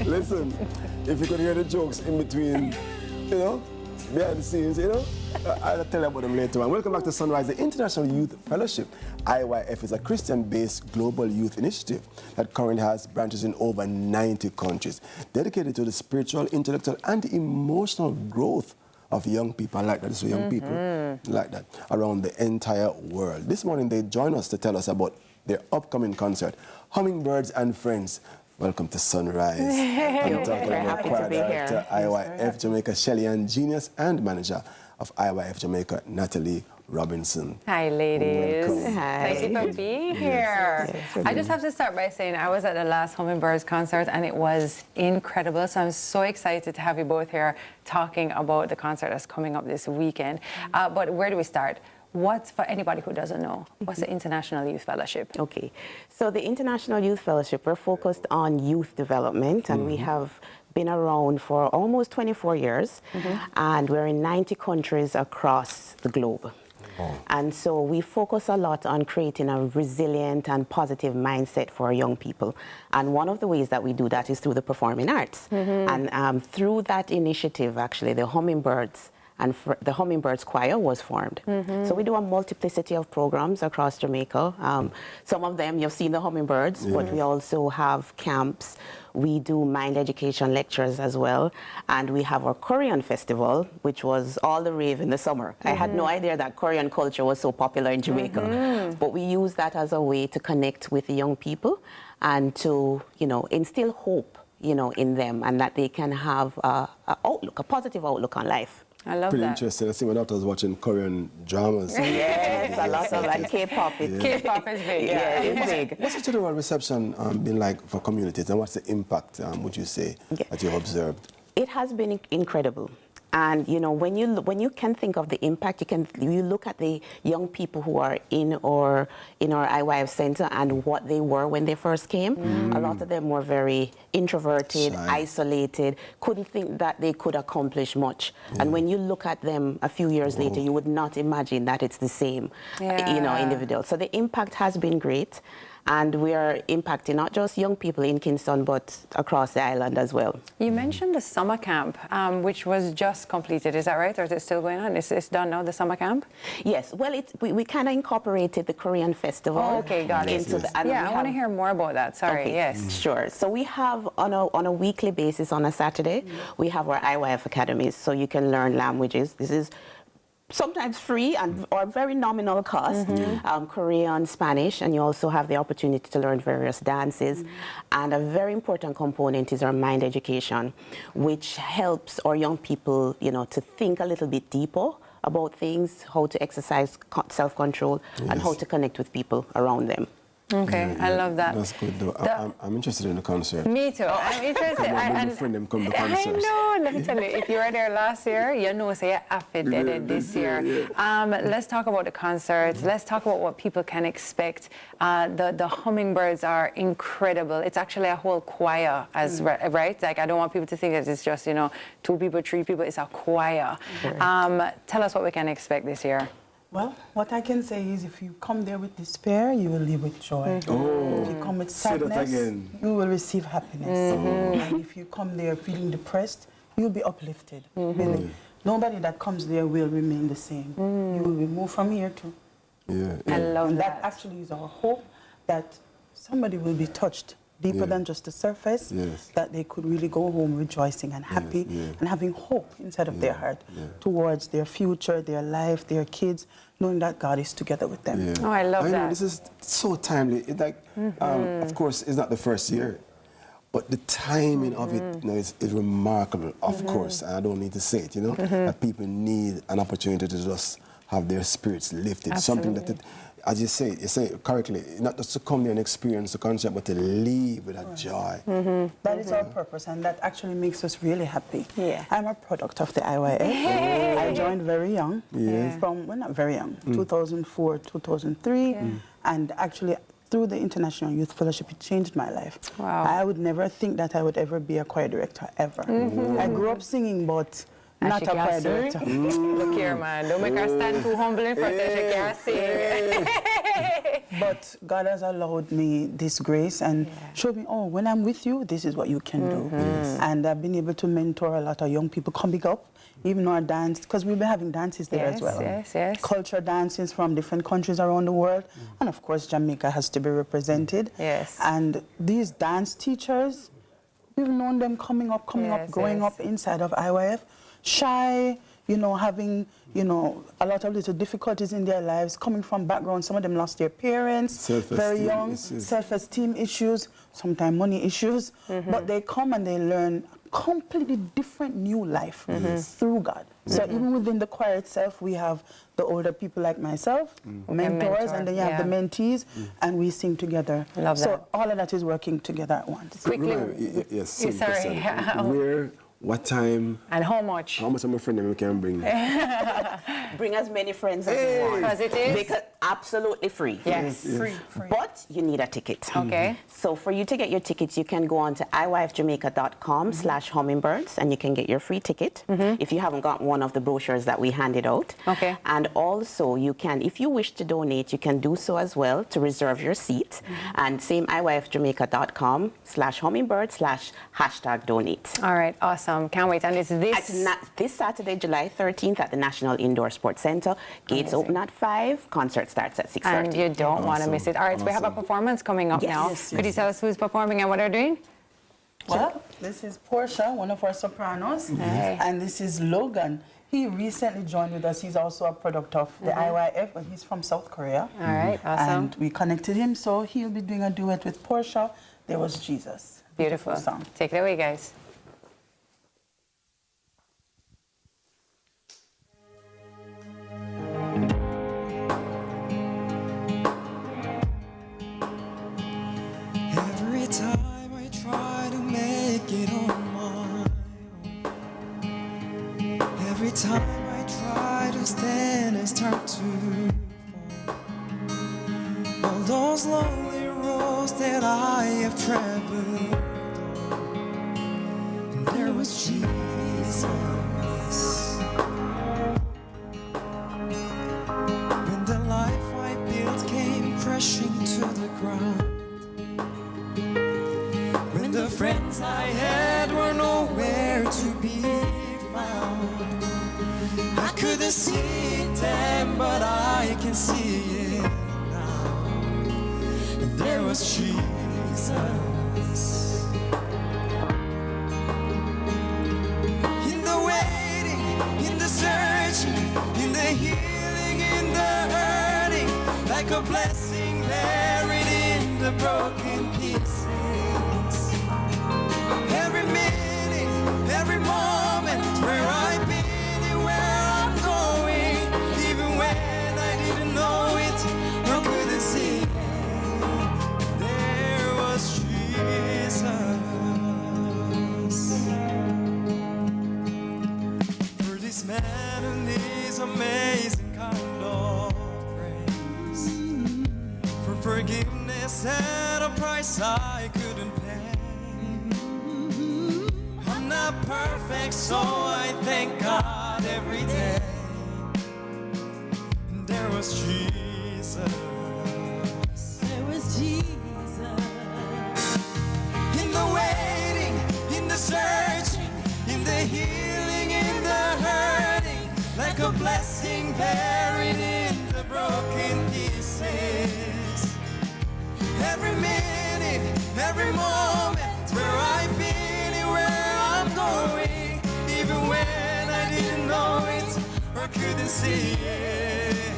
Listen, if you could hear the jokes in between, behind the scenes, I'll tell you about them later on. Welcome back to Sunrise, the International Youth Fellowship. IYF is a Christian-based global youth initiative that currently has branches in over 90 countries, dedicated to the spiritual, intellectual, and emotional growth of young people like that. So young people like that around the entire world. This morning they join us to tell us about their upcoming concert, Hummingbirds and Friends. Welcome to Sunrise. I'm talking about choir director, IYF Jamaica, Shelley Ann Genius, and manager of IYF Jamaica, Natalie Robinson. Hi, ladies. Welcome. Hi. Thank you for being here. Yes. I just have to start by saying I was at the last Hummingbirds concert and it was incredible. So I'm so excited to have you both here talking about the concert that's coming up this weekend. But where do we start? What's, for anybody who doesn't know, what's the International Youth Fellowship? Okay, so the International Youth Fellowship, we're focused on youth development, and we have been around for almost 24 years, and we're in 90 countries across the globe. And so we focus a lot on creating a resilient and positive mindset for young people. And one of the ways that we do that is through the performing arts. And through that initiative, actually, the Hummingbirds and the Hummingbirds Choir was formed. So we do a multiplicity of programs across Jamaica. Some of them, you've seen the Hummingbirds, but we also have camps. We do mind education lectures as well. And we have our Korean festival, which was all the rave in the summer. I had no idea that Korean culture was so popular in Jamaica. But we use that as a way to connect with the young people and to, instill hope, in them, and that they can have a positive outlook on life. I love Pretty that. interesting. I see my daughter's watching Korean dramas. Yes, a lot of and K-pop. K-pop is big. Yeah, it's big. What's the general reception been like for communities, and what's the impact, would you say, that you've observed? It has been incredible. And when you can think of the impact, you look at the young people who are in our IYF center and what they were when they first came. A lot of them were very introverted, isolated, couldn't think that they could accomplish much. And when you look at them a few years later, you would not imagine that it's the same, individual. So the impact has been great. And we are impacting not just young people in Kingston, but across the island as well. You mentioned the summer camp, which was just completed. Is that right? Or is it still going on? Is it done now, the summer camp? Yes. Well, we kind of incorporated the Korean festival. Oh, okay, got it. I want to hear more about that. Sorry. Okay. Yes. Sure. So we have, on a weekly basis, on a Saturday, we have our IYF academies, so you can learn languages. This is sometimes free or very nominal cost, Korean, Spanish, and you also have the opportunity to learn various dances. And a very important component is our mind education, which helps our young people, to think a little bit deeper about things, how to exercise self-control, and how to connect with people around them. Okay, I love that. That's good, though. I'm interested in the concert. Me too. I'm interested. Come to I know. Let me tell you, if you were there last year, you know, say I affiliated this year. Let's talk about the concerts. Let's talk about what people can expect. The Hummingbirds are incredible. It's actually a whole choir, right? Like, I don't want people to think that it's just 2 people, 3 people. It's a choir. Tell us what we can expect this year. Well, what I can say is if you come there with despair, you will leave with joy. If you come with sadness, you will receive happiness. And if you come there feeling depressed, you'll be uplifted. Really. Nobody that comes there will remain the same. You will be moved from here too. I love and that actually is our hope, that somebody will be touched deeper than just the surface, that they could really go home rejoicing and happy and having hope inside of their heart towards their future, their life, their kids, knowing that God is together with them. Oh, I love that. Know, this is so timely. It's like, of course, it's not the first year, but the timing of it is remarkable, of course. I don't need to say it, that people need an opportunity to just have their spirits lifted. Something that, as you say it correctly, not just to come there and experience the concert, but to leave with a joy. That is our purpose, and that actually makes us really happy. I'm a product of the IYF. I joined very young, not very young, 2004, 2003, and actually through the International Youth Fellowship, it changed my life. Wow. I would never think that I would ever be a choir director, ever. I grew up singing, but not a choir director. Look here, man. Don't make her stand too humble in front of her. She can't sing. But God has allowed me this grace and showed me, oh, when I'm with you, this is what you can do. And I've been able to mentor a lot of young people coming up, even our dance, because we'll be having dances there as well. Yes. Culture dances from different countries around the world. And of course, Jamaica has to be represented. Yes. And these dance teachers, we've known them coming up, growing up inside of IYF, shy, you know, having, you know, a lot of little difficulties in their lives, coming from backgrounds. Some of them lost their parents very young, self-esteem issues, sometimes money issues. But they come and they learn completely different new life through God. So even within the choir itself, we have the older people like myself, mentors, and then you have the mentees, and we sing together. Love that. So all of that is working together at once. Quickly, yes, sorry. Where, what time, and how much? How much of my friend we can bring? Bring as many friends as you want. Because it is? Because absolutely free. Yes. Free. But you need a ticket. Okay. So for you to get your tickets, you can go on to iyfjamaica.com/hummingbirds and you can get your free ticket if you haven't got one of the brochures that we handed out. Okay. And also you can, if you wish to donate, you can do so as well to reserve your seat. And same iyfjamaica.com/hummingbirds/#donate. All right, awesome. Can't wait. And it's This Saturday, July 13th at the National Indoor Sports Center. Gates open at 5. Concert starts at 6:30. And you don't want to miss it. All right, so we have a performance coming up now. Could you tell us who's performing and what they're doing? Well, this is Portia, one of our sopranos, and this is Logan. He recently joined with us. He's also a product of the IYF, but he's from South Korea. All right, awesome. And we connected him, so he'll be doing a duet with Portia. There was Jesus. Beautiful song. Take it away, guys. Every time I try to make it on my own, every time I try to stand and start to fall, all those lonely roads that I have traveled on, and there was Jesus. When the life I built came crashing to the ground, when the friends I had were nowhere to be found, I couldn't see them, but I can see it now. And there was Jesus. In the waiting, in the searching, in the healing, in the hurting, like a blessing buried in the broken pieces. Every minute, every moment, where I've been and where I'm going, even when I didn't know it or couldn't see it, there was Jesus. For this man who needs amazing kind of grace, for forgiveness at a price I couldn't pay. I'm not perfect, so I thank God every day. And there was Jesus. There was Jesus. In the waiting, in the searching, in the healing, in the hurting, like a blessing buried in the broken pieces. Every minute, every moment, where I've been and where I'm going, even when I didn't know it or couldn't see it,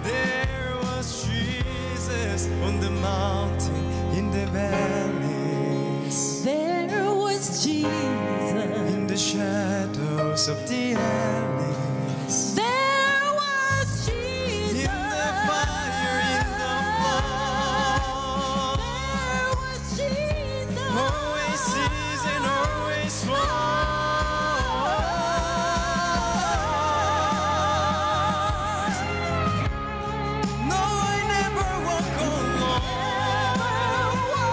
there was Jesus on the mountain, in the valleys. There was Jesus in the shadows of the alleys. There was Jesus in the fire, in the flood. There was Jesus. Always sees and always was. No, I never walk alone.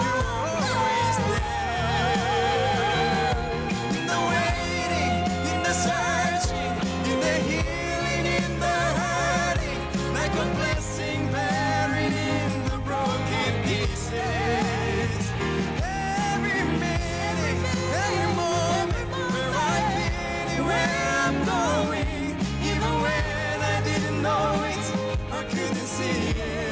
You're always there. In the waiting, in the searching, can sing.